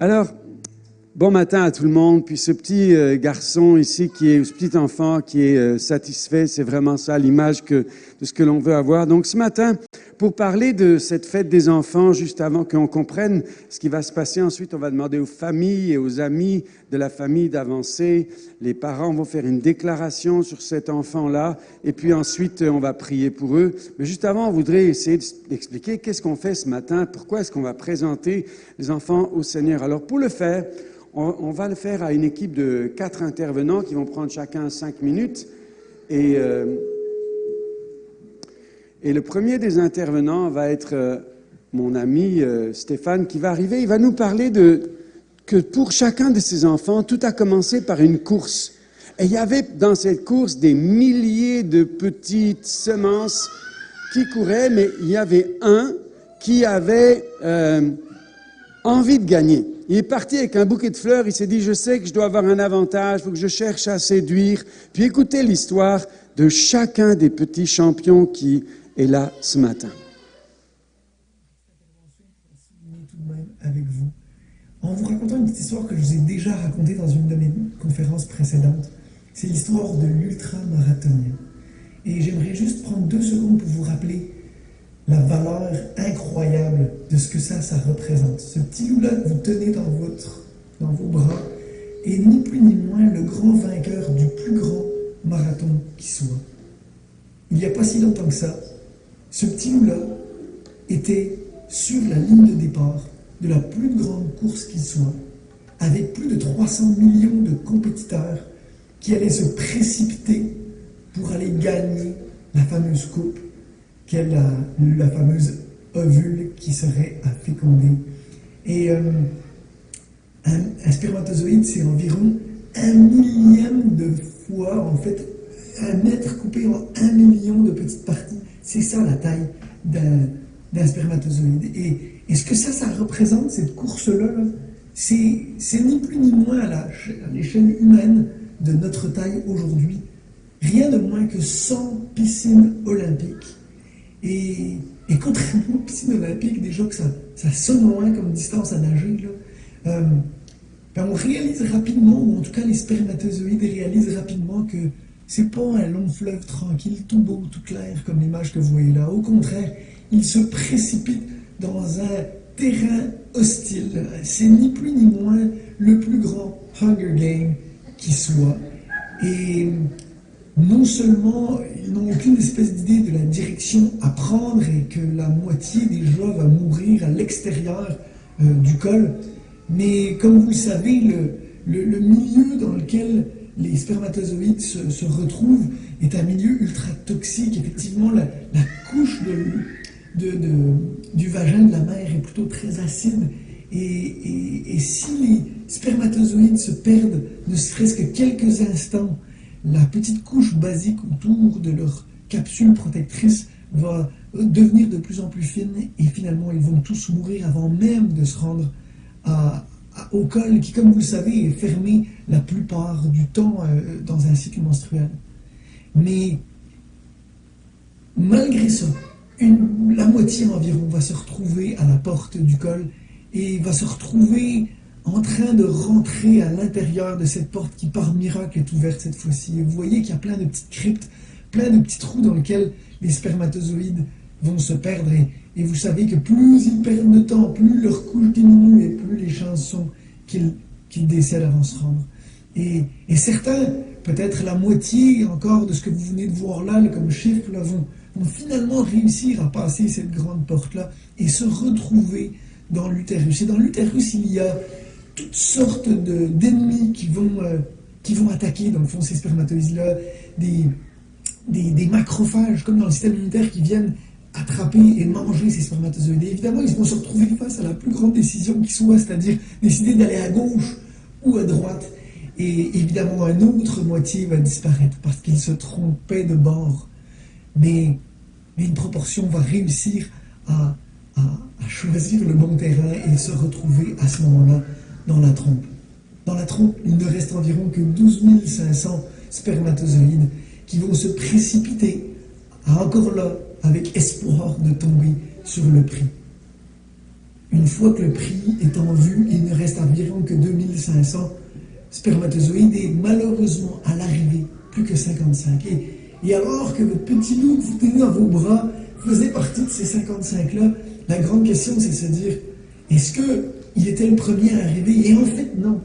Alors, bon matin à tout le monde. Puis ce petit garçon ici, ce petit enfant qui est satisfait, c'est vraiment ça l'image de ce que l'on veut avoir. Donc ce matin, pour parler de cette fête des enfants, juste avant qu'on comprenne ce qui va se passer, ensuite on va demander aux familles et aux amis de la famille d'avancer. Les parents vont faire une déclaration sur cet enfant-là, et puis ensuite on va prier pour eux. Mais juste avant, on voudrait essayer d'expliquer qu'est-ce qu'on fait ce matin, pourquoi est-ce qu'on va présenter les enfants au Seigneur. Alors pour le faire, on va le faire à une équipe de 4 intervenants qui vont prendre chacun 5 minutes. Et le premier des intervenants va être mon ami Stéphane qui va arriver. Il va nous parler que pour chacun de ces enfants, tout a commencé par une course. Et il y avait dans cette course des milliers de petites semences qui couraient, mais il y avait un qui avait envie de gagner. Il est parti avec un bouquet de fleurs, il s'est dit, je sais que je dois avoir un avantage, il faut que je cherche à séduire. Puis écoutez l'histoire de chacun des petits champions qui est là ce matin. Tout de même avec vous, en vous racontant une petite histoire que je vous ai déjà racontée dans une de mes conférences précédentes. C'est l'histoire de l'ultra-marathonien. Et j'aimerais juste prendre 2 secondes pour vous rappeler la valeur incroyable de ce que ça représente. Ce petit loup-là que vous tenez dans vos bras est ni plus ni moins le grand vainqueur du plus grand marathon qui soit. Il n'y a pas si longtemps que ça, ce petit loup-là était sur la ligne de départ de la plus grande course qui soit, avec plus de 300 millions de compétiteurs qui allaient se précipiter pour aller gagner la fameuse coupe qu'est la fameuse ovule qui serait à féconder. Et un spermatozoïde, c'est environ 1/1000 de fois, en fait, 1 mètre coupé en 1 million de petites parties. C'est ça la taille d'un spermatozoïde. Et ce que ça représente, cette course-là, c'est ni plus ni moins à l'échelle humaine de notre taille aujourd'hui, rien de moins que 100 piscines olympiques. Et contrairement aux piscines olympiques, déjà que ça sonne loin comme distance à nager, là, on réalise rapidement, ou en tout cas les spermatozoïdes réalisent rapidement que c'est pas un long fleuve tranquille, tout beau, tout clair, comme l'image que vous voyez là. Au contraire, ils se précipitent dans un terrain hostile. C'est ni plus ni moins le plus grand Hunger Game qui soit. Et non seulement ils n'ont aucune espèce d'idée de la direction à prendre et que la moitié déjà va mourir à l'extérieur du col, mais comme vous le savez, le milieu dans lequel les spermatozoïdes se retrouvent est un milieu ultra toxique. Effectivement, la couche du vagin de la mère est plutôt très acide. Et si les spermatozoïdes se perdent ne serait-ce que quelques instants, la petite couche basique autour de leur capsule protectrice va devenir de plus en plus fine et finalement ils vont tous mourir avant même de se rendre au col qui, comme vous le savez, est fermé la plupart du temps dans un cycle menstruel. Mais malgré ça, la moitié environ va se retrouver à la porte du col et va se retrouver en train de rentrer à l'intérieur de cette porte qui, par miracle, est ouverte cette fois-ci. Et vous voyez qu'il y a plein de petites cryptes, plein de petits trous dans lesquels les spermatozoïdes vont se perdre. Et vous savez que plus ils perdent de temps, plus leur couche diminue et plus les chances sont qu'ils décèdent avant de se rendre. Et certains, peut-être la moitié encore de ce que vous venez de voir là, comme chiffre, là, vont finalement réussir à passer cette grande porte-là et se retrouver dans l'utérus. Et dans l'utérus, il y a toutes sortes d'ennemis qui vont attaquer, dans le fond, ces spermatozoïdes-là, des macrophages, comme dans le système immunitaire, qui viennent attraper et manger ces spermatozoïdes. Et évidemment, ils vont se retrouver face à la plus grande décision qui soit, c'est-à-dire décider d'aller à gauche ou à droite. Et évidemment, une autre moitié va disparaître parce qu'ils se trompaient de bord. Mais une proportion va réussir à choisir le bon terrain et se retrouver à ce moment-là dans la trompe. Dans la trompe, il ne reste environ que 12 500 spermatozoïdes qui vont se précipiter encore là avec espoir de tomber sur le prix. Une fois que le prix est en vue, il ne reste environ que 2500 spermatozoïdes et malheureusement, à l'arrivée, plus que 55. Et alors que votre petit loup que vous tenez dans vos bras faisait partie de ces 55-là, la grande question, c'est de se dire, est-ce qu'il était le premier à arriver? Et en fait, non.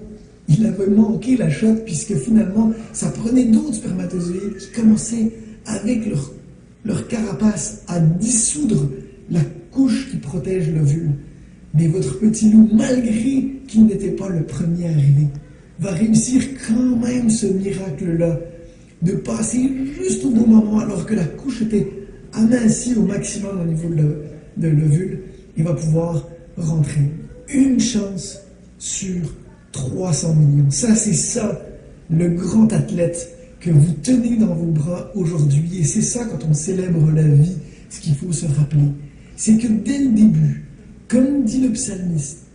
Il avait manqué la shot, puisque finalement, ça prenait d'autres spermatozoïdes qui commençaient, avec leur carapace, à dissoudre la couche qui protège l'ovule. Mais votre petit loup, malgré qu'il n'était pas le premier à arriver, va réussir quand même ce miracle-là, de passer juste au bon moment, alors que la couche était amincie au maximum au niveau de l'ovule, il va pouvoir rentrer. Une chance sur 300 millions. Ça, c'est ça, le grand athlète que vous tenez dans vos bras aujourd'hui. Et c'est ça, quand on célèbre la vie, ce qu'il faut se rappeler. C'est que dès le début, comme dit le psalmiste,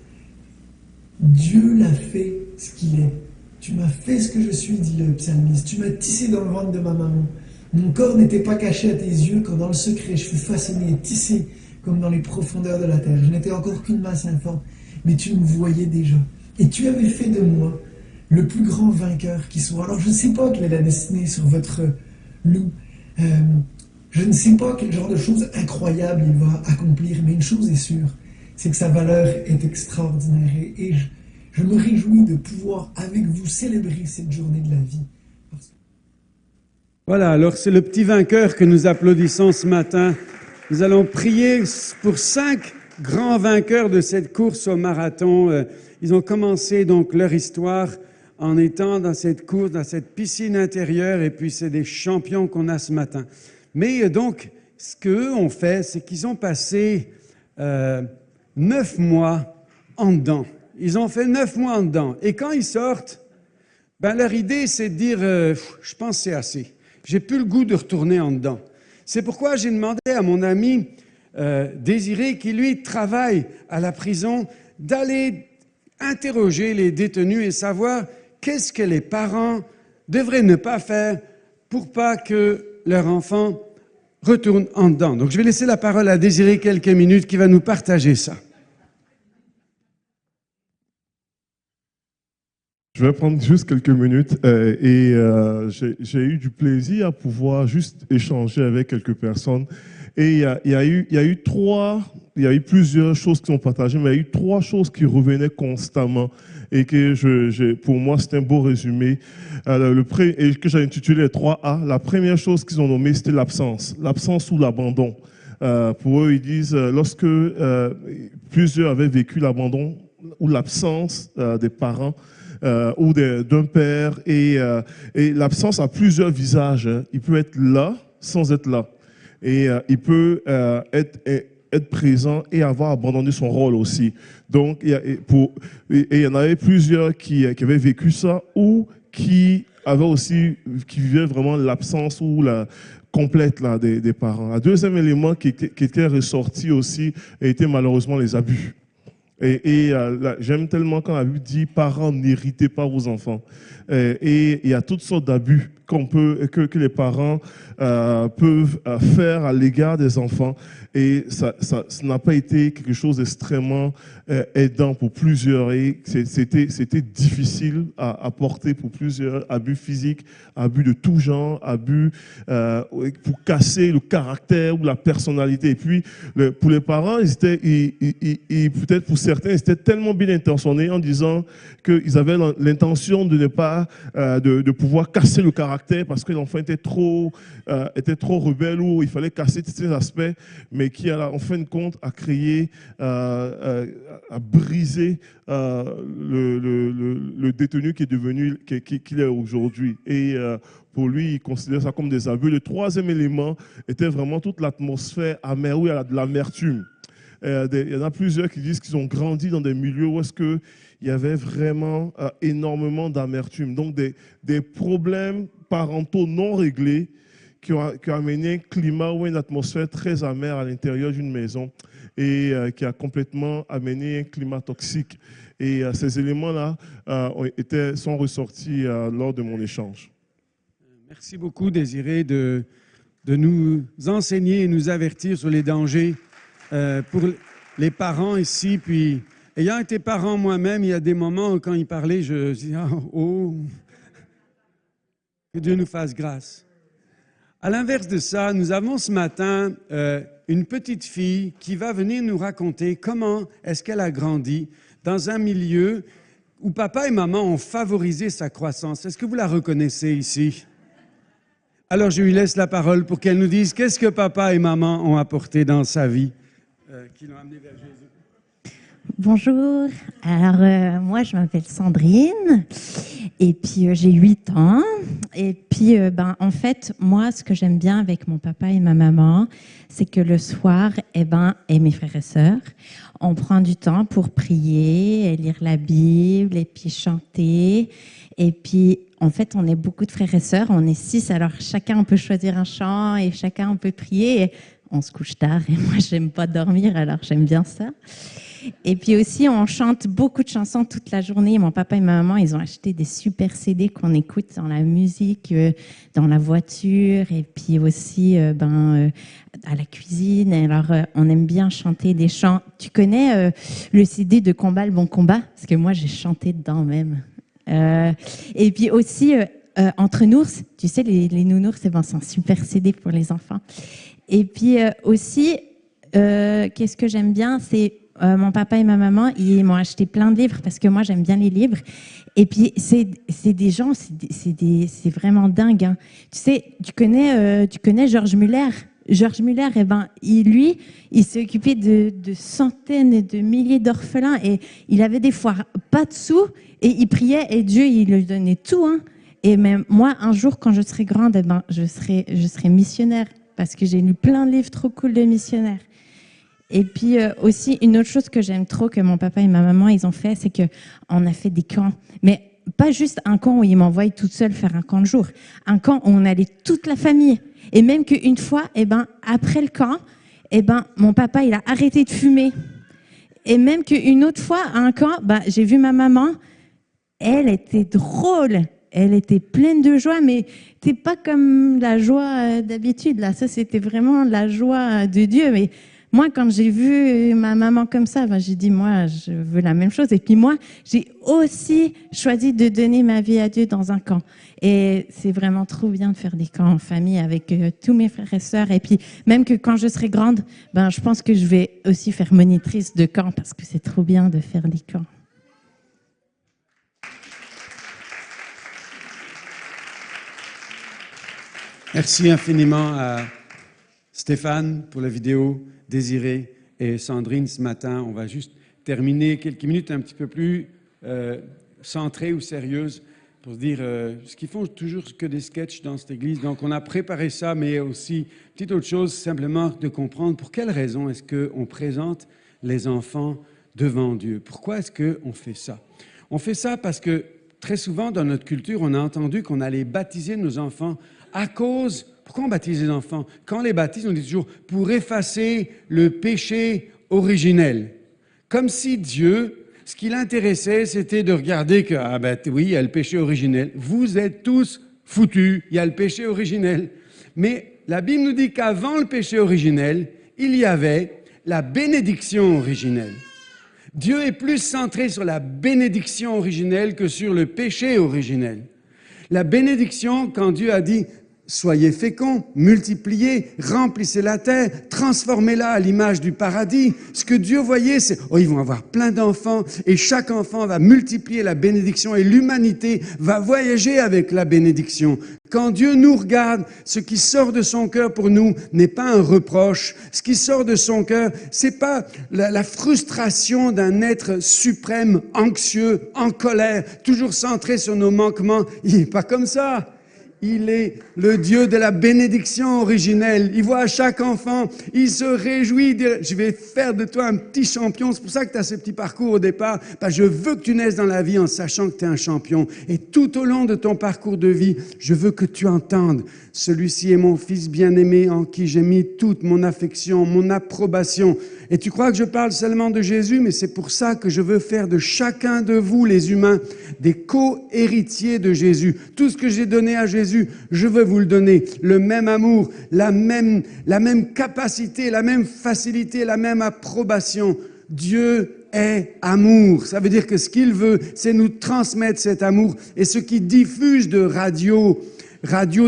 Dieu l'a fait ce qu'il est. Tu m'as fait ce que je suis, dit le psalmiste. Tu m'as tissé dans le ventre de ma maman. Mon corps n'était pas caché à tes yeux quand dans le secret je fus façonné et tissé comme dans les profondeurs de la terre. Je n'étais encore qu'une masse informe, mais tu me voyais déjà. Et tu avais fait de moi le plus grand vainqueur qui soit. Alors je ne sais pas quelle est la destinée sur votre loup. Je ne sais pas quel genre de choses incroyables il va accomplir, mais une chose est sûre, c'est que sa valeur est extraordinaire. Et je me réjouis de pouvoir, avec vous, célébrer cette journée de la vie. Voilà, alors c'est le petit vainqueur que nous applaudissons ce matin. Nous allons prier pour 5 grands vainqueurs de cette course au marathon. Ils ont commencé donc leur histoire en étant dans cette course, dans cette piscine intérieure, et puis c'est des champions qu'on a ce matin. Mais donc, ce qu'eux ont fait, c'est qu'ils ont passé 9 mois en dedans. Ils ont fait 9 mois en dedans. Et quand ils sortent, ben leur idée, c'est de dire je pense que c'est assez. J'ai plus le goût de retourner en dedans. C'est pourquoi j'ai demandé à mon ami Désiré, qui lui travaille à la prison, d'aller interroger les détenus et savoir qu'est-ce que les parents devraient ne pas faire pour pas que leur enfant retourne en dedans. Donc je vais laisser la parole à Désiré quelques minutes qui va nous partager ça. Je vais prendre juste quelques minutes j'ai eu du plaisir à pouvoir juste échanger avec quelques personnes. Et il y a eu plusieurs choses qui sont partagées, mais il y a eu 3 choses qui revenaient constamment et que pour moi, c'est un beau résumé. Et que j'ai intitulé les 3A. La première chose qu'ils ont nommée, c'était l'absence ou l'abandon. Pour eux, ils disent, lorsque plusieurs avaient vécu l'abandon ou l'absence des parents, ou d'un père, et l'absence a plusieurs visages. Il peut être là sans être là, et il peut être présent et avoir abandonné son rôle aussi. Donc, il y en avait plusieurs qui avaient vécu ça, ou qui vivaient vraiment l'absence ou la complète là, des parents. Un deuxième élément qui était ressorti aussi était malheureusement les abus. J'aime tellement quand la Bible dit « Parents, n'héritez pas vos enfants ». Et il y a toutes sortes d'abus que les parents peuvent faire à l'égard des enfants. Et ça n'a pas été quelque chose d'extrêmement aidant pour plusieurs. Et c'était difficile à porter pour plusieurs. Abus physiques, abus de tout genre, abus pour casser le caractère ou la personnalité. Et puis, pour les parents, peut-être pour certains, ils étaient tellement bien intentionnés en disant qu'ils avaient l'intention de ne pas de pouvoir casser le caractère parce que l'enfant était trop rebelle, ou il fallait casser tous ces aspects, mais qui, en fin de compte, a créé, a brisé le détenu qui est devenu, qu'il est aujourd'hui. Et pour lui, il considère ça comme des abus. Le troisième élément était vraiment toute l'atmosphère amère, où il y a de l'amertume. Il y en a plusieurs qui disent qu'ils ont grandi dans des milieux où est-ce qu'il y avait vraiment énormément d'amertume. Donc des problèmes parentaux non réglés qui ont amené un climat ou une atmosphère très amère à l'intérieur d'une maison, et qui a complètement amené un climat toxique. Et ces éléments-là sont ressortis lors de mon échange. Merci beaucoup, Désiré, de nous enseigner et nous avertir sur les dangers pour les parents ici, puis ayant été parent moi-même, il y a des moments où quand ils parlaient, je dis « Oh, que Dieu nous fasse grâce ». À l'inverse de ça, nous avons ce matin une petite fille qui va venir nous raconter comment est-ce qu'elle a grandi dans un milieu où papa et maman ont favorisé sa croissance. Est-ce que vous la reconnaissez ici? Alors je lui laisse la parole pour qu'elle nous dise qu'est-ce que papa et maman ont apporté dans sa vie, qui l'ont amené vers Jésus. Bonjour, alors moi je m'appelle Sandrine et puis j'ai 8 ans et puis en fait moi ce que j'aime bien avec mon papa et ma maman c'est que le soir et mes frères et sœurs on prend du temps pour prier, et lire la Bible et puis chanter et puis en fait on est beaucoup de frères et sœurs, on est 6 alors chacun on peut choisir un chant et chacun on peut prier et on se couche tard et moi j'aime pas dormir alors j'aime bien ça. Et puis aussi, on chante beaucoup de chansons toute la journée. Mon papa et ma maman, ils ont acheté des super CD qu'on écoute dans la musique, dans la voiture, et puis aussi à la cuisine. Alors, on aime bien chanter des chants. Tu connais le CD de Combat le bon combat? Parce que moi, j'ai chanté dedans même. Et puis aussi, Entre Nours, tu sais, les nounours, c'est un super CD pour les enfants. Et puis aussi, qu'est-ce que j'aime bien, c'est mon papa et ma maman, ils m'ont acheté plein de livres parce que moi j'aime bien les livres. Et puis c'est des gens, c'est vraiment dingue. Hein. Tu sais, tu connais Georges Muller. Georges Muller, il s'est occupé de centaines et de milliers d'orphelins et il avait des fois pas de sous et il priait et Dieu il lui donnait tout. Hein. Et même moi, un jour quand je serai grande, je serai missionnaire parce que j'ai lu plein de livres trop cool de missionnaires. Et puis aussi, une autre chose que j'aime trop que mon papa et ma maman, ils ont fait, c'est qu'on a fait des camps. Mais pas juste un camp où ils m'envoyaient toute seule faire un camp de jour. Un camp où on allait toute la famille. Et même qu'une fois, après le camp, mon papa, il a arrêté de fumer. Et même qu'une autre fois, à un camp, j'ai vu ma maman, elle était drôle. Elle était pleine de joie, mais c'était pas comme la joie d'habitude. Là, ça, c'était vraiment la joie de Dieu. Mais moi, quand j'ai vu ma maman comme ça, j'ai dit, moi, je veux la même chose. Et puis moi, j'ai aussi choisi de donner ma vie à Dieu dans un camp. Et c'est vraiment trop bien de faire des camps en famille avec tous mes frères et sœurs. Et puis, même que quand je serai grande, je pense que je vais aussi faire monitrice de camp parce que c'est trop bien de faire des camps. Merci infiniment à Stéphane pour la vidéo, Désiré et Sandrine ce matin. On va juste terminer quelques minutes un petit peu plus centrées ou sérieuses pour se dire ce qu'ils font toujours que des sketchs dans cette église. Donc on a préparé ça, mais aussi, petite autre chose, simplement de comprendre pour quelle raison est-ce qu'on présente les enfants devant Dieu. Pourquoi est-ce qu'on fait ça? On fait ça parce que très souvent dans notre culture, on a entendu qu'on allait baptiser nos enfants à cause, pourquoi on baptise les enfants? Quand on les baptise, on dit toujours pour effacer le péché originel. Comme si Dieu, ce qui l'intéressait, c'était de regarder que, oui, il y a le péché originel. Vous êtes tous foutus, il y a le péché originel. Mais la Bible nous dit qu'avant le péché originel, il y avait la bénédiction originelle. Dieu est plus centré sur la bénédiction originelle que sur le péché originel. La bénédiction, quand Dieu a dit « Soyez féconds, multipliez, remplissez la terre, transformez-la à l'image du paradis ». Ce que Dieu voyait, c'est « Oh, ils vont avoir plein d'enfants et chaque enfant va multiplier la bénédiction et l'humanité va voyager avec la bénédiction ». Quand Dieu nous regarde, ce qui sort de son cœur pour nous n'est pas un reproche. Ce qui sort de son cœur, c'est pas la frustration d'un être suprême, anxieux, en colère, toujours centré sur nos manquements. Il n'est pas comme ça. Il est le Dieu de la bénédiction originelle. Il voit à chaque enfant, il se réjouit. Je vais faire de toi un petit champion. C'est pour ça que tu as ce petit parcours au départ. Je veux que tu naisses dans la vie en sachant que tu es un champion. Et tout au long de ton parcours de vie, je veux que tu entendes. Celui-ci est mon fils bien-aimé en qui j'ai mis toute mon affection, mon approbation. Et tu crois que je parle seulement de Jésus, mais c'est pour ça que je veux faire de chacun de vous, les humains, des co-héritiers de Jésus. Tout ce que j'ai donné à Jésus, Jésus, je veux vous le donner. Le même amour, la même capacité, la même facilité, la même approbation. Dieu est amour. Ça veut dire que ce qu'il veut, c'est nous transmettre cet amour. Et ce qu'il diffuse de radio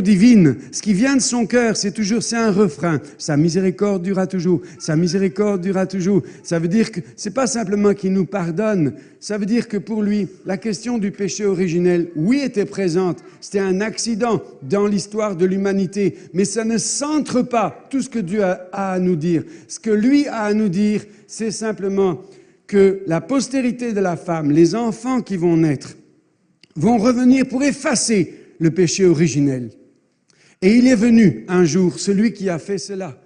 divine, ce qui vient de son cœur, c'est un refrain. Sa miséricorde durera toujours. Sa miséricorde durera toujours. Ça veut dire que c'est pas simplement qu'il nous pardonne. Ça veut dire que pour lui, la question du péché originel, oui, était présente. C'était un accident dans l'histoire de l'humanité. Mais ça ne centre pas tout ce que Dieu a à nous dire. Ce que lui a à nous dire, c'est simplement que la postérité de la femme, les enfants qui vont naître, vont revenir pour effacer le péché originel. Et il est venu un jour, celui qui a fait cela.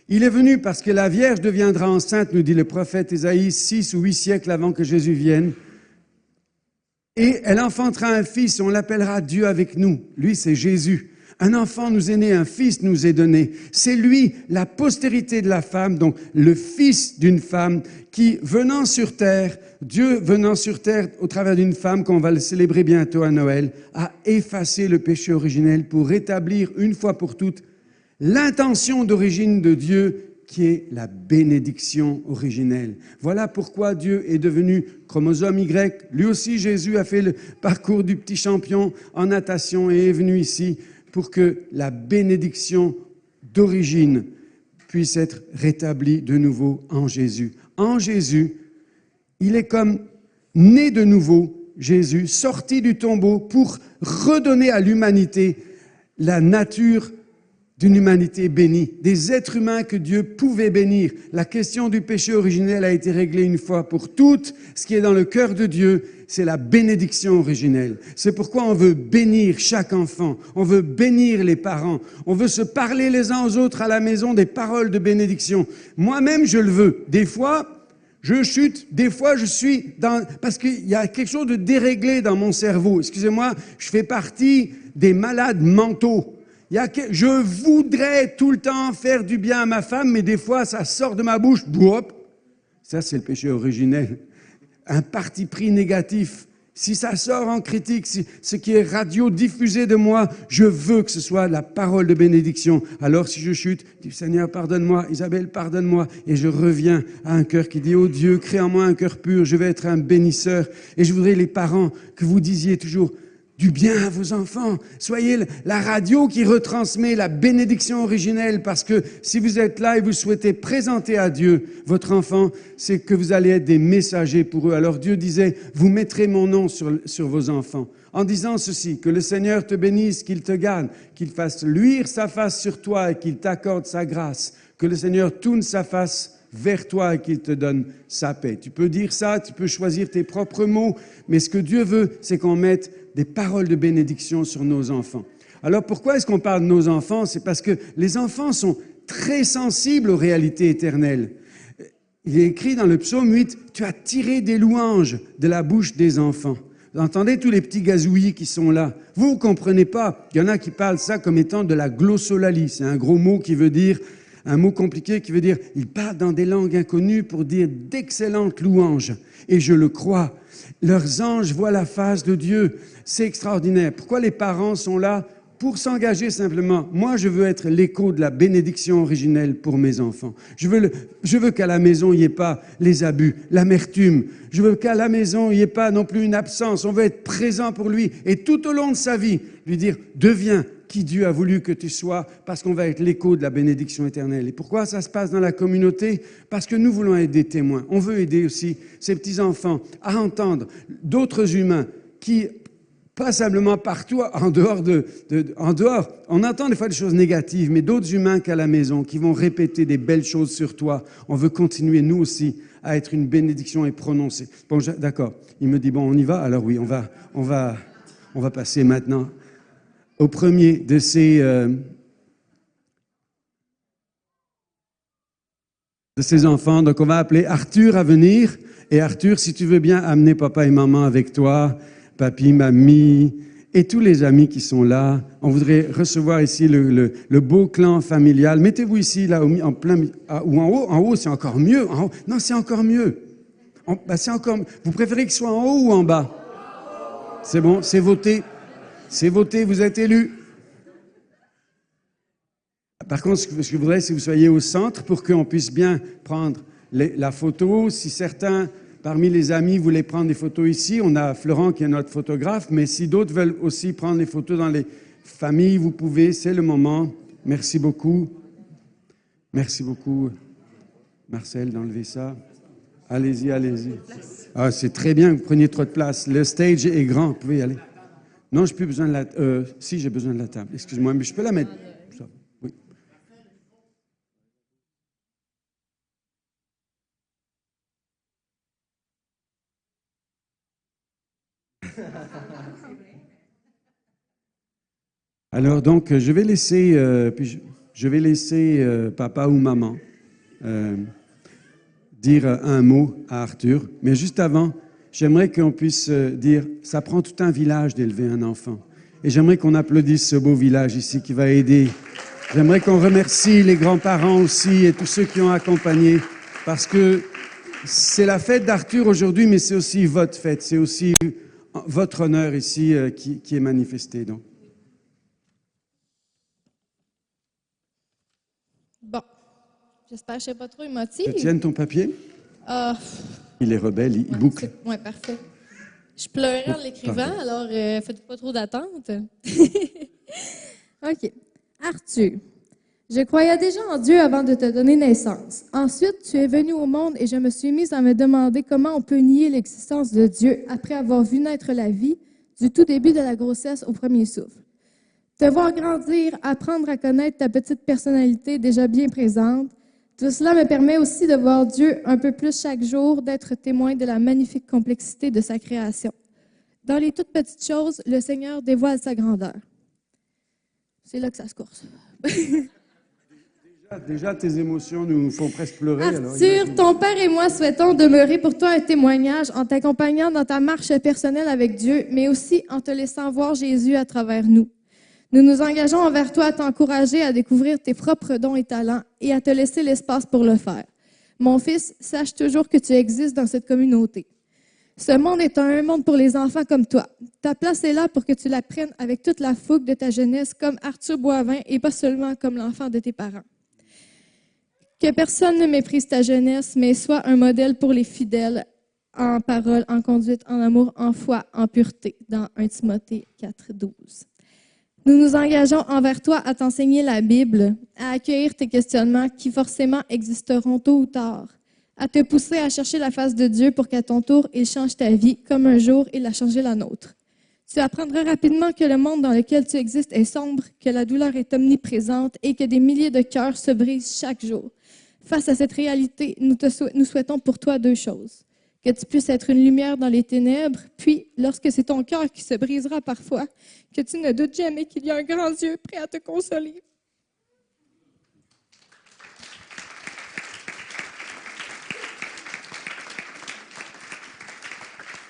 Il est venu parce que la Vierge deviendra enceinte, nous dit le prophète Ésaïe, 6 ou 8 siècles avant que Jésus vienne. Et elle enfantera un fils, on l'appellera Dieu avec nous. Lui, c'est Jésus. Un enfant nous est né, un fils nous est donné. C'est lui, la postérité de la femme, donc le fils d'une femme qui, venant sur terre, Dieu venant sur terre au travers d'une femme qu'on va le célébrer bientôt à Noël, a effacé le péché originel pour rétablir une fois pour toutes l'intention d'origine de Dieu qui est la bénédiction originelle. Voilà pourquoi Dieu est devenu chromosome Y. Lui aussi, Jésus a fait le parcours du petit champion en natation et est venu ici pour que la bénédiction d'origine puisse être rétablie de nouveau en Jésus. En Jésus, il est comme né de nouveau, Jésus, sorti du tombeau pour redonner à l'humanité la nature d'une humanité bénie, des êtres humains que Dieu pouvait bénir. La question du péché originel a été réglée une fois pour toutes. Ce qui est dans le cœur de Dieu, c'est la bénédiction originelle. C'est pourquoi on veut bénir chaque enfant, on veut bénir les parents, on veut se parler les uns aux autres à la maison des paroles de bénédiction. Moi-même, je le veux. Des fois, je chute, des fois je suis dans... Parce qu'il y a quelque chose de déréglé dans mon cerveau. Excusez-moi, je fais partie des malades mentaux. Je voudrais tout le temps faire du bien à ma femme, mais des fois, ça sort de ma bouche. Boop. Ça, c'est le péché originel. Un parti pris négatif. Si ça sort en critique, si ce qui est radio-diffusé de moi, je veux que ce soit la parole de bénédiction. Alors, si je chute, je dis, Seigneur, pardonne-moi. Isabelle, pardonne-moi. Et je reviens à un cœur qui dit, oh Dieu, crée en moi un cœur pur. Je vais être un bénisseur. Et je voudrais, les parents, que vous disiez toujours, du bien à vos enfants. Soyez la radio qui retransmet la bénédiction originelle, parce que si vous êtes là et vous souhaitez présenter à Dieu votre enfant, c'est que vous allez être des messagers pour eux. Alors Dieu disait, vous mettrez mon nom sur vos enfants, en disant ceci, que le Seigneur te bénisse, qu'il te garde, qu'il fasse luire sa face sur toi et qu'il t'accorde sa grâce, que le Seigneur tourne sa face vers toi et qu'il te donne sa paix. Tu peux dire ça, tu peux choisir tes propres mots, mais ce que Dieu veut, c'est qu'on mette des paroles de bénédiction sur nos enfants. Alors pourquoi est-ce qu'on parle de nos enfants? C'est parce que les enfants sont très sensibles aux réalités éternelles. Il est écrit dans le psaume 8, « Tu as tiré des louanges de la bouche des enfants ». Vous entendez tous les petits gazouillis qui sont là. Vous ne comprenez pas. Il y en a qui parlent ça comme étant de la glossolalie. C'est un gros mot qui veut dire... Un mot compliqué qui veut dire, ils parlent dans des langues inconnues pour dire d'excellentes louanges. Et je le crois. Leurs anges voient la face de Dieu. C'est extraordinaire. Pourquoi les parents sont là? Pour s'engager simplement. Moi, je veux être l'écho de la bénédiction originelle pour mes enfants. Je veux qu'à la maison, il n'y ait pas les abus, l'amertume. Je veux qu'à la maison, il n'y ait pas non plus une absence. On veut être présent pour lui. Et tout au long de sa vie, lui dire, deviens qui Dieu a voulu que tu sois, parce qu'on va être l'écho de la bénédiction éternelle. Et pourquoi ça se passe dans la communauté? Parce que nous voulons être des témoins. On veut aider aussi ces petits-enfants à entendre d'autres humains qui, pas simplement partout, en dehors, on entend des fois des choses négatives, mais d'autres humains qu'à la maison, qui vont répéter des belles choses sur toi. On veut continuer, nous aussi, à être une bénédiction et prononcer. Bon, d'accord. Il me dit, bon, on y va? Alors oui, on va passer maintenant au premier de ces enfants. Donc, on va appeler Arthur à venir. Et Arthur, si tu veux bien amener papa et maman avec toi, papi, mamie, et tous les amis qui sont là. On voudrait recevoir ici le beau clan familial. Mettez-vous ici, là, en plein, ou en haut. En haut, c'est encore mieux. En haut, non, c'est encore mieux. C'est encore. Vous préférez qu'il soit en haut ou en bas? C'est bon, c'est voté. C'est voté, vous êtes élus. Par contre, ce que je voudrais, c'est que vous soyez au centre pour qu'on puisse bien prendre la photo. Si certains parmi les amis voulaient prendre des photos ici, on a Florent qui est notre photographe, mais si d'autres veulent aussi prendre les photos dans les familles, vous pouvez, c'est le moment. Merci beaucoup. Merci beaucoup, Marcel, d'enlever ça. Allez-y, allez-y. Ah, c'est très bien que vous preniez trop de place. Le stage est grand, vous pouvez y aller. Non, je n'ai plus besoin de la table. Si, j'ai besoin de la table. Excuse-moi, mais je peux la mettre. Ça, oui. Alors, donc, je vais laisser, je vais laisser papa ou maman dire un mot à Arthur. Mais juste avant, j'aimerais qu'on puisse dire, ça prend tout un village d'élever un enfant. Et j'aimerais qu'on applaudisse ce beau village ici qui va aider. J'aimerais qu'on remercie les grands-parents aussi et tous ceux qui ont accompagné, parce que c'est la fête d'Arthur aujourd'hui, mais c'est aussi votre fête, c'est aussi votre honneur ici qui est manifesté. Donc. Bon, j'espère que je ne serai pas trop émotive. Tiens ton papier. Il est rebelle, il boucle. Oui, parfait. Je pleurais en l'écrivant, alors faites pas trop d'attente. OK. Arthur, je croyais déjà en Dieu avant de te donner naissance. Ensuite, tu es venu au monde et je me suis mise à me demander comment on peut nier l'existence de Dieu après avoir vu naître la vie du tout début de la grossesse au premier souffle. Te voir grandir, apprendre à connaître ta petite personnalité déjà bien présente, tout cela me permet aussi de voir Dieu un peu plus chaque jour, d'être témoin de la magnifique complexité de sa création. Dans les toutes petites choses, le Seigneur dévoile sa grandeur. C'est là que ça se course. Déjà, tes émotions nous font presque pleurer. Arthur, ton père et moi souhaitons demeurer pour toi un témoignage en t'accompagnant dans ta marche personnelle avec Dieu, mais aussi en te laissant voir Jésus à travers nous. Nous nous engageons envers toi à t'encourager à découvrir tes propres dons et talents et à te laisser l'espace pour le faire. Mon fils, sache toujours que tu existes dans cette communauté. Ce monde est un monde pour les enfants comme toi. Ta place est là pour que tu la prennes avec toute la fougue de ta jeunesse comme Arthur Boivin et pas seulement comme l'enfant de tes parents. Que personne ne méprise ta jeunesse, mais sois un modèle pour les fidèles en parole, en conduite, en amour, en foi, en pureté, dans 1 Timothée 4:12. Nous nous engageons envers toi à t'enseigner la Bible, à accueillir tes questionnements qui forcément existeront tôt ou tard, à te pousser à chercher la face de Dieu pour qu'à ton tour, il change ta vie comme un jour il a changé la nôtre. Tu apprendras rapidement que le monde dans lequel tu existes est sombre, que la douleur est omniprésente et que des milliers de cœurs se brisent chaque jour. Face à cette réalité, nous souhaitons pour toi 2 choses. Que tu puisses être une lumière dans les ténèbres, puis, lorsque c'est ton cœur qui se brisera parfois, que tu ne doutes jamais qu'il y a un grand Dieu prêt à te consoler.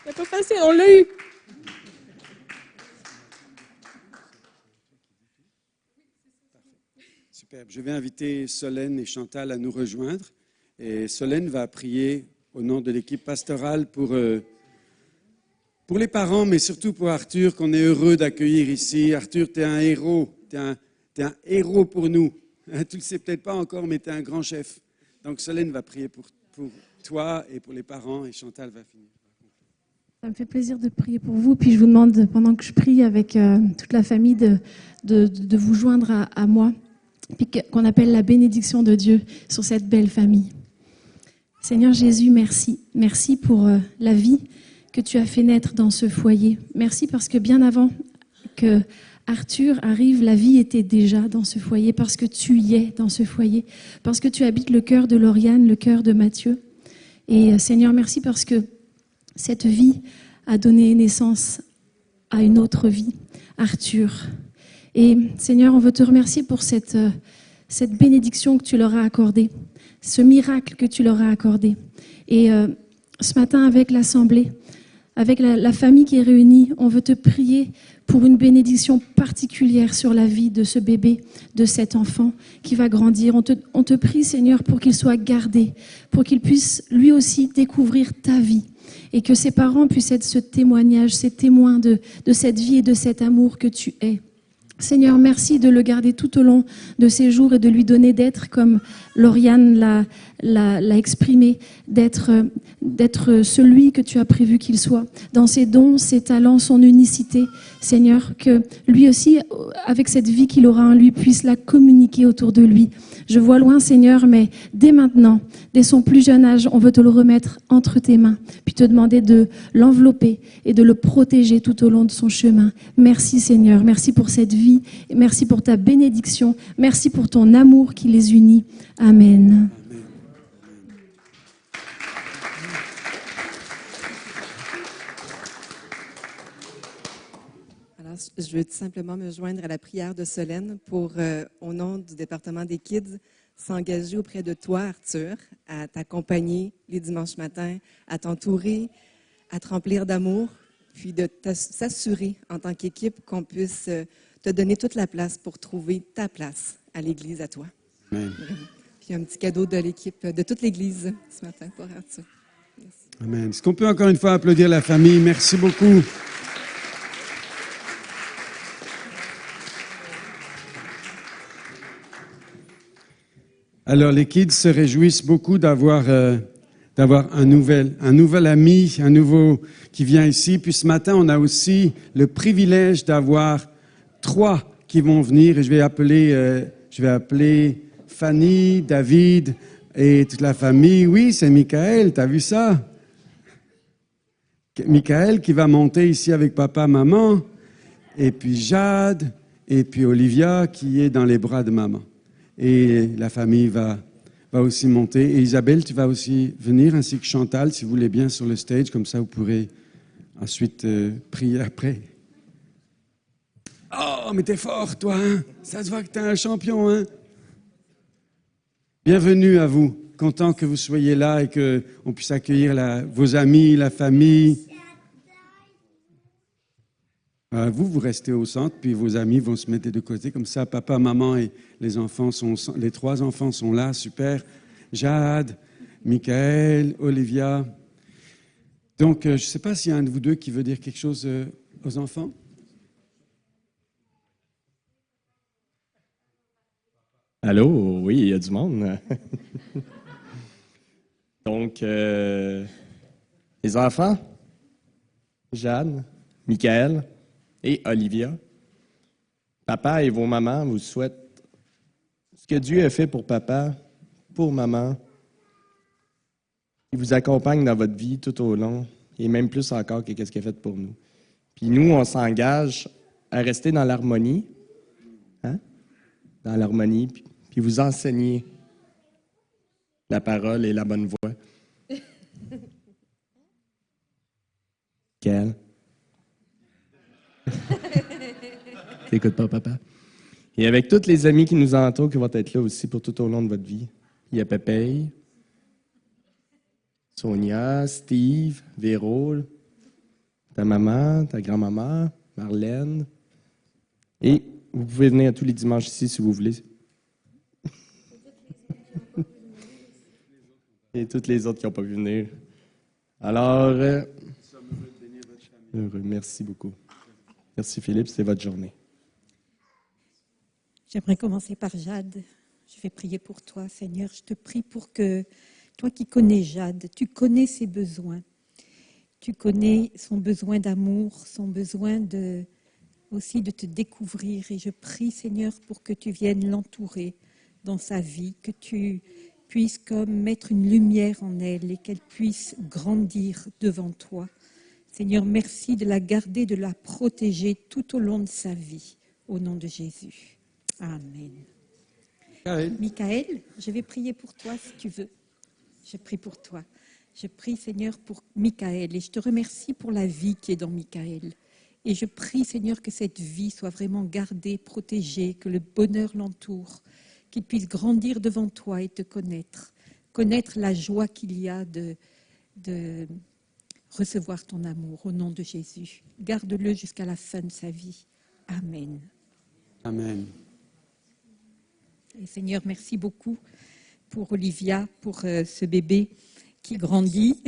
C'est pas facile, on l'a eu. Superbe. Je vais inviter Solène et Chantal à nous rejoindre. Et Solène va prier au nom de l'équipe pastorale pour les parents, mais surtout pour Arthur, qu'on est heureux d'accueillir ici. Arthur, tu es un héros. Tu es un héros pour nous. Tu ne le sais peut-être pas encore, mais tu es un grand chef. Donc Solène va prier pour toi et pour les parents, et Chantal va finir. Ça me fait plaisir de prier pour vous. Puis je vous demande, pendant que je prie avec toute la famille, de vous joindre à moi, puis qu'on appelle la bénédiction de Dieu sur cette belle famille. Seigneur Jésus, merci. Merci pour la vie que tu as fait naître dans ce foyer. Merci parce que bien avant que Arthur arrive, la vie était déjà dans ce foyer, parce que tu y es dans ce foyer, parce que tu habites le cœur de Lauriane, le cœur de Mathieu. Et Seigneur, merci parce que cette vie a donné naissance à une autre vie, Arthur. Et Seigneur, on veut te remercier pour cette bénédiction que tu leur as accordée, ce miracle que tu leur as accordé. Et ce matin, avec l'Assemblée, avec la famille qui est réunie, on veut te prier pour une bénédiction particulière sur la vie de ce bébé, de cet enfant qui va grandir. On te prie, Seigneur, pour qu'il soit gardé, pour qu'il puisse lui aussi découvrir ta vie et que ses parents puissent être ce témoignage, ces témoins de cette vie et de cet amour que tu es. Seigneur, merci de le garder tout au long de ses jours et de lui donner d'être comme Lauriane l'a exprimé, d'être celui que tu as prévu qu'il soit, dans ses dons, ses talents, son unicité. Seigneur, que lui aussi, avec cette vie qu'il aura en lui, puisse la communiquer autour de lui. Je vois loin, Seigneur, mais dès maintenant, dès son plus jeune âge, on veut te le remettre entre tes mains, puis te demander de l'envelopper et de le protéger tout au long de son chemin. Merci, Seigneur. Merci pour cette vie. Merci pour ta bénédiction. Merci pour ton amour qui les unit. Amen. Alors, je veux tout simplement me joindre à la prière de Solène pour, au nom du département des Kids, s'engager auprès de toi, Arthur, à t'accompagner les dimanches matins, à t'entourer, à te remplir d'amour, puis de s'assurer en tant qu'équipe qu'on puisse te donner toute la place pour trouver ta place à l'Église à toi. Amen. Puis un petit cadeau de l'équipe, de toute l'Église ce matin pour Arthur. Merci. Amen. Est-ce qu'on peut encore une fois applaudir la famille? Merci beaucoup. Alors, les kids se réjouissent beaucoup d'avoir un nouvel ami, un nouveau qui vient ici. Puis ce matin, on a aussi le privilège d'avoir 3 qui vont venir. Et je vais appeler Fanny, David et toute la famille. Oui, c'est Michael, t'as vu ça? Michael qui va monter ici avec papa, maman. Et puis Jade, et puis Olivia qui est dans les bras de maman. Et la famille va aussi monter. Et Isabelle, tu vas aussi venir, ainsi que Chantal, si vous voulez bien, sur le stage. Comme ça, vous pourrez ensuite prier après. Oh, mais t'es fort, toi, hein? Ça se voit que t'es un champion, hein? Bienvenue à vous. Content que vous soyez là et qu'on puisse accueillir vos amis, la famille. Vous restez au centre, puis vos amis vont se mettre de côté. Comme ça, papa, maman et les 3 enfants sont là. Super. Jade, Michael, Olivia. Donc, je ne sais pas s'il y a un de vous deux qui veut dire quelque chose aux enfants. Allô? Oui, il y a du monde. Donc, les enfants, Jeanne, Michael et Olivia, papa et vos mamans vous souhaitent ce que Dieu a fait pour papa, pour maman. Il vous accompagne dans votre vie tout au long, et même plus encore que ce qu'il a fait pour nous. Puis nous, on s'engage à rester dans l'harmonie, hein? Dans l'harmonie, puis vous enseigner la parole et la bonne voix. Quelle? T'écoutes pas, papa? Et avec tous les amis qui nous entourent, qui vont être là aussi pour tout au long de votre vie. Il y a Pépé, Sonia, Steve, Véro, ta maman, ta grand-maman, Marlène. Et vous pouvez venir tous les dimanches ici si vous voulez. Et toutes les autres qui n'ont pas pu venir. Alors, merci beaucoup. Merci Philippe, c'est votre journée. J'aimerais commencer par Jade. Je vais prier pour toi, Seigneur. Je te prie pour que, toi qui connais Jade, tu connais ses besoins. Tu connais son besoin d'amour, son besoin aussi de te découvrir. Et je prie, Seigneur, pour que tu viennes l'entourer dans sa vie, que tu puisses comme mettre une lumière en elle et qu'elle puisse grandir devant toi. Seigneur, merci de la garder, de la protéger tout au long de sa vie, au nom de Jésus. Amen. Michael, je vais prier pour toi si tu veux. Je prie pour toi. Je prie, Seigneur, pour Michael et je te remercie pour la vie qui est dans Michael. Et je prie, Seigneur, que cette vie soit vraiment gardée, protégée, que le bonheur l'entoure, qu'il puisse grandir devant toi et te connaître la joie qu'il y a de recevoir ton amour au nom de Jésus. Garde-le jusqu'à la fin de sa vie. Amen. Amen. Et Seigneur, merci beaucoup pour Olivia, pour ce bébé qui grandit.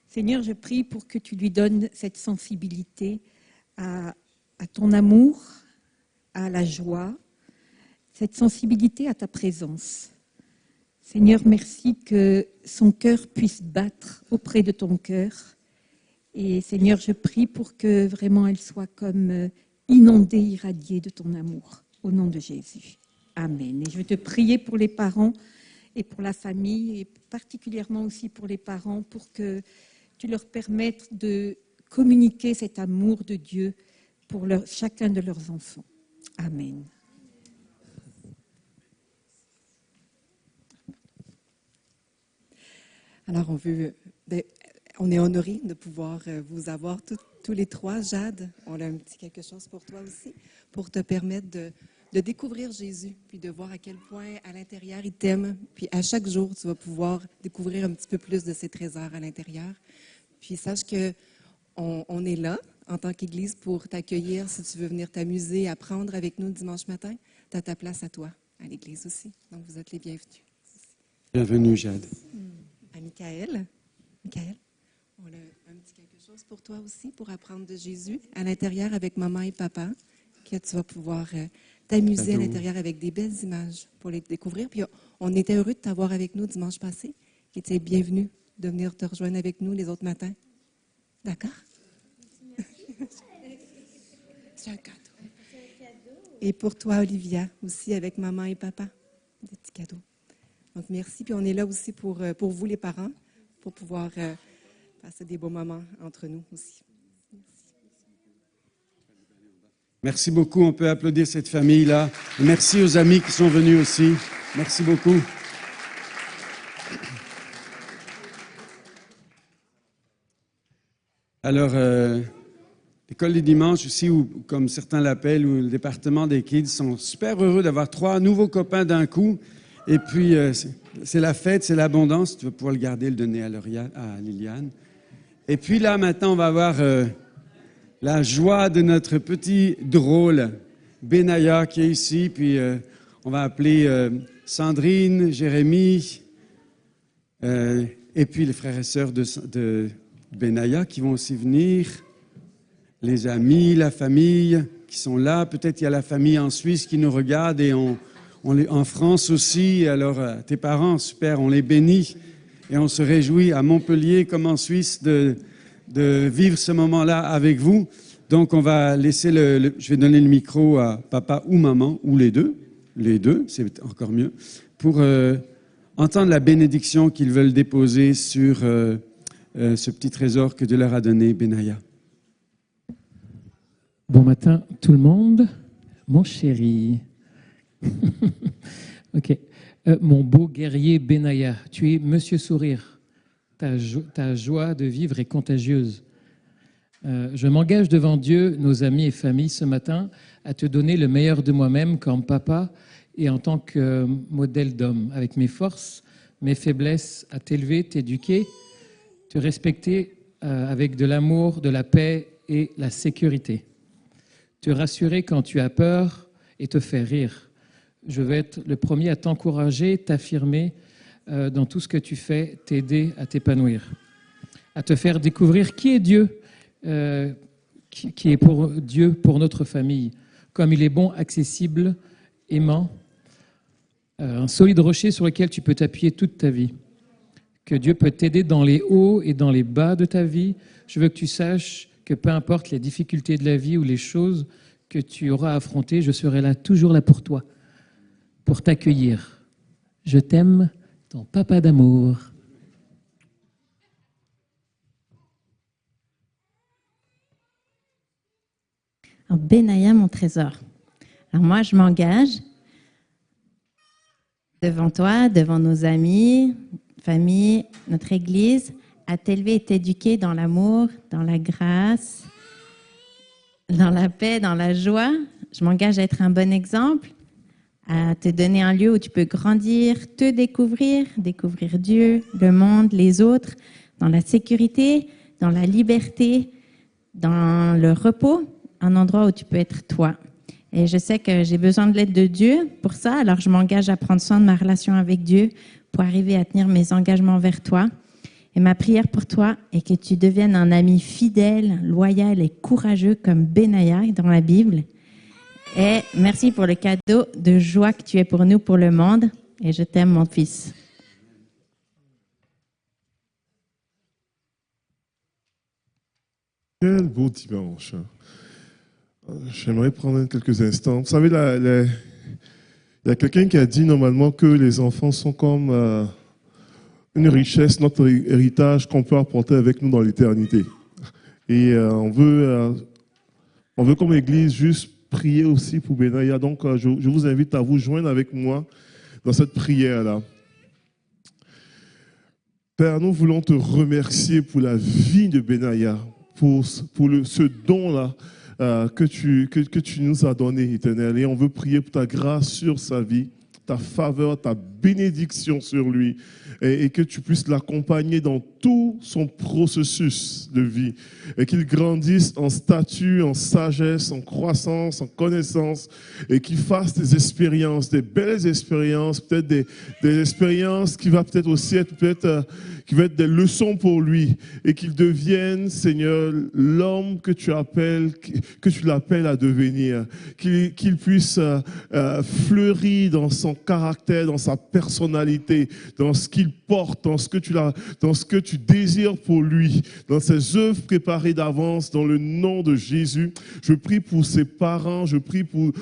Seigneur, je prie pour que tu lui donnes cette sensibilité à à ton amour, à la joie, cette sensibilité à ta présence. Seigneur, merci que son cœur puisse battre auprès de ton cœur. Et Seigneur, je prie pour que vraiment elle soit comme inondée, irradiée de ton amour. Au nom de Jésus. Amen. Et je veux te prier pour les parents et pour la famille, et particulièrement aussi pour les parents, pour que tu leur permettes de communiquer cet amour de Dieu pour chacun de leurs enfants. Amen. Alors, on est honorés de pouvoir vous avoir tous les trois. Jade, on a un petit quelque chose pour toi aussi, pour te permettre de découvrir Jésus, puis de voir à quel point à l'intérieur il t'aime. Puis à chaque jour, tu vas pouvoir découvrir un petit peu plus de ses trésors à l'intérieur. Puis sache que on est là en tant qu'Église pour t'accueillir si tu veux venir t'amuser, apprendre avec nous le dimanche matin. Tu as ta place à toi, à l'Église aussi. Donc, vous êtes les bienvenus. Bienvenue, Jade. À Michael. Michael, on a un petit quelque chose pour toi aussi, pour apprendre de Jésus à l'intérieur avec maman et papa, que tu vas pouvoir t'amuser à l'intérieur avec des belles images pour les découvrir. Puis on était heureux de t'avoir avec nous dimanche passé. Et tu es bienvenue de venir te rejoindre avec nous les autres matins. D'accord? C'est un cadeau. Et pour toi, Olivia, aussi avec maman et papa, des petits cadeaux. Donc, merci. Puis on est là aussi pour vous, les parents, pour pouvoir passer des beaux moments entre nous aussi. Merci beaucoup. On peut applaudir cette famille-là. Merci aux amis qui sont venus aussi. Merci beaucoup. Alors, l'école des dimanches aussi, ou comme certains l'appellent, ou le département des kids, sont super heureux d'avoir 3 nouveaux copains d'un coup. Et puis, c'est la fête, c'est l'abondance. Tu vas pouvoir le garder, le donner à Liliane. Et puis là, maintenant, on va avoir la joie de notre petit drôle, Benaya, qui est ici. Puis, on va appeler Sandrine, Jérémy, et puis les frères et sœurs de Benaya qui vont aussi venir. Les amis, la famille qui sont là. Peut-être il y a la famille en Suisse qui nous regarde et en France aussi. Alors, tes parents, super, on les bénit et on se réjouit à Montpellier comme en Suisse de vivre ce moment-là avec vous. Donc, on va laisser je vais donner le micro à papa ou maman, ou les deux, c'est encore mieux, pour entendre la bénédiction qu'ils veulent déposer sur ce petit trésor que Dieu leur a donné, Benaya. Bon matin tout le monde, mon chéri. Ok, mon beau guerrier Benaya, tu es Monsieur Sourire. Ta joie de vivre est contagieuse. Je m'engage devant Dieu, nos amis et familles ce matin, à te donner le meilleur de moi-même comme papa et en tant que modèle d'homme, avec mes forces, mes faiblesses, à t'élever, t'éduquer, te respecter avec de l'amour, de la paix et la sécurité. Te rassurer quand tu as peur et te faire rire. Je vais être le premier à t'encourager, t'affirmer dans tout ce que tu fais, t'aider à t'épanouir, à te faire découvrir qui est Dieu, qui est pour Dieu, pour notre famille, comme il est bon, accessible, aimant, un solide rocher sur lequel tu peux t'appuyer toute ta vie. Que Dieu peut t'aider dans les hauts et dans les bas de ta vie. Je veux que tu saches que peu importe les difficultés de la vie ou les choses que tu auras à affronter, je serai là, toujours là pour toi, pour t'accueillir. Je t'aime, ton papa d'amour. Alors, Benaya, mon trésor. Alors moi, je m'engage devant toi, devant nos amis, famille, notre Église, à t'élever et t'éduquer dans l'amour, dans la grâce, dans la paix, dans la joie. Je m'engage à être un bon exemple, à te donner un lieu où tu peux grandir, te découvrir Dieu, le monde, les autres, dans la sécurité, dans la liberté, dans le repos, un endroit où tu peux être toi. Et je sais que j'ai besoin de l'aide de Dieu pour ça, alors je m'engage à prendre soin de ma relation avec Dieu pour arriver à tenir mes engagements vers toi. Et ma prière pour toi est que tu deviennes un ami fidèle, loyal et courageux comme Benaïa dans la Bible. Et merci pour le cadeau de joie que tu es pour nous, pour le monde. Et je t'aime, mon fils. Quel beau dimanche. J'aimerais prendre quelques instants. Vous savez, il y a quelqu'un qui a dit normalement que les enfants sont comme une richesse, notre héritage qu'on peut apporter avec nous dans l'éternité. Et on veut comme Église juste prier aussi pour Benaïa. Donc, je vous invite à vous joindre avec moi dans cette prière-là. Père, nous voulons te remercier pour la vie de Benaïa, pour ce don-là que tu nous as donné, Éternel. Et on veut prier pour ta grâce sur sa vie, ta faveur, ta bénédiction sur lui, et que tu puisses l'accompagner dans tout son processus de vie, et qu'il grandisse en statut, en sagesse, en croissance, en connaissance, et qu'il fasse des expériences, des belles expériences, peut-être des expériences qui va peut-être aussi être qui va être des leçons pour lui, et qu'il devienne, Seigneur, l'homme que tu l'appelles à devenir, qu'il puisse fleurir dans son caractère, dans sa personnalité, dans ce qu'il porte, dans ce que tu désires pour lui, dans ses œuvres préparées d'avance, dans le nom de Jésus. Je prie pour ses parents, je prie pour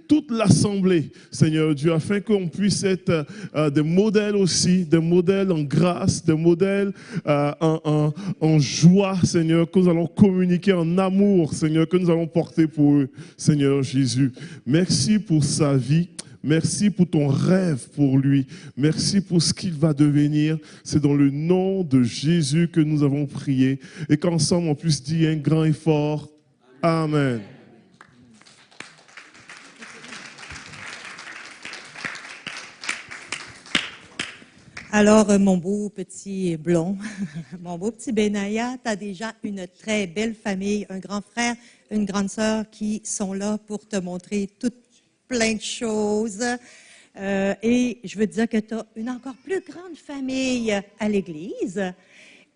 toute l'assemblée, Seigneur Dieu, afin qu'on puisse être des modèles aussi, des modèles en grâce, des modèles en joie, Seigneur, que nous allons communiquer en amour, Seigneur, que nous allons porter pour eux, Seigneur Jésus. Merci pour sa vie. Merci pour ton rêve pour lui. Merci pour ce qu'il va devenir. C'est dans le nom de Jésus que nous avons prié. Et qu'ensemble, on puisse dire un grand et fort Amen. Alors, mon beau petit blond, mon beau petit Benaïa, tu as déjà une très belle famille, un grand frère, une grande sœur qui sont là pour te montrer plein de choses. Et je veux te dire que tu as une encore plus grande famille à l'église.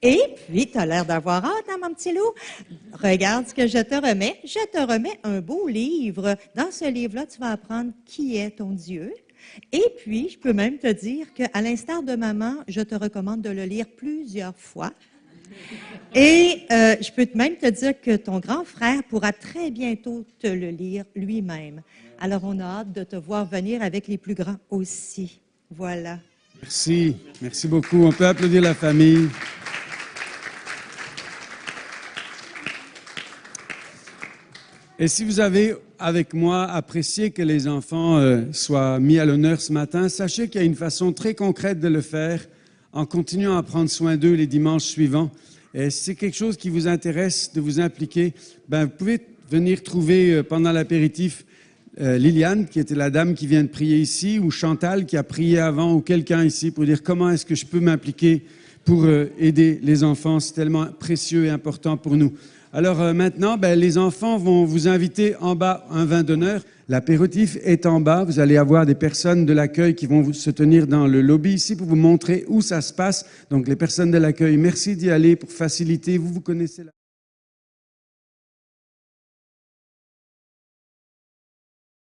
Et puis, tu as l'air d'avoir hâte, hein, mon petit loup? Regarde ce que je te remets. Je te remets un beau livre. Dans ce livre-là, tu vas apprendre qui est ton Dieu. Et puis, je peux même te dire qu'à l'instar de maman, je te recommande de le lire plusieurs fois. Et je peux même te dire que ton grand frère pourra très bientôt te le lire lui-même. Alors, on a hâte de te voir venir avec les plus grands aussi. Voilà. Merci. Merci beaucoup. On peut applaudir la famille. Et si vous avez, avec moi, apprécié que les enfants soient mis à l'honneur ce matin, sachez qu'il y a une façon très concrète de le faire en continuant à prendre soin d'eux les dimanches suivants. Et si c'est quelque chose qui vous intéresse de vous impliquer, vous pouvez venir trouver pendant l'apéritif Liliane, qui était la dame qui vient de prier ici, ou Chantal, qui a prié avant, ou quelqu'un ici pour dire comment est-ce que je peux m'impliquer pour aider les enfants. C'est tellement précieux et important pour nous. Alors maintenant, les enfants vont vous inviter en bas un vin d'honneur. L'apéritif est en bas. Vous allez avoir des personnes de l'accueil qui vont se tenir dans le lobby ici pour vous montrer où ça se passe. Donc les personnes de l'accueil, merci d'y aller pour faciliter. Vous connaissez la...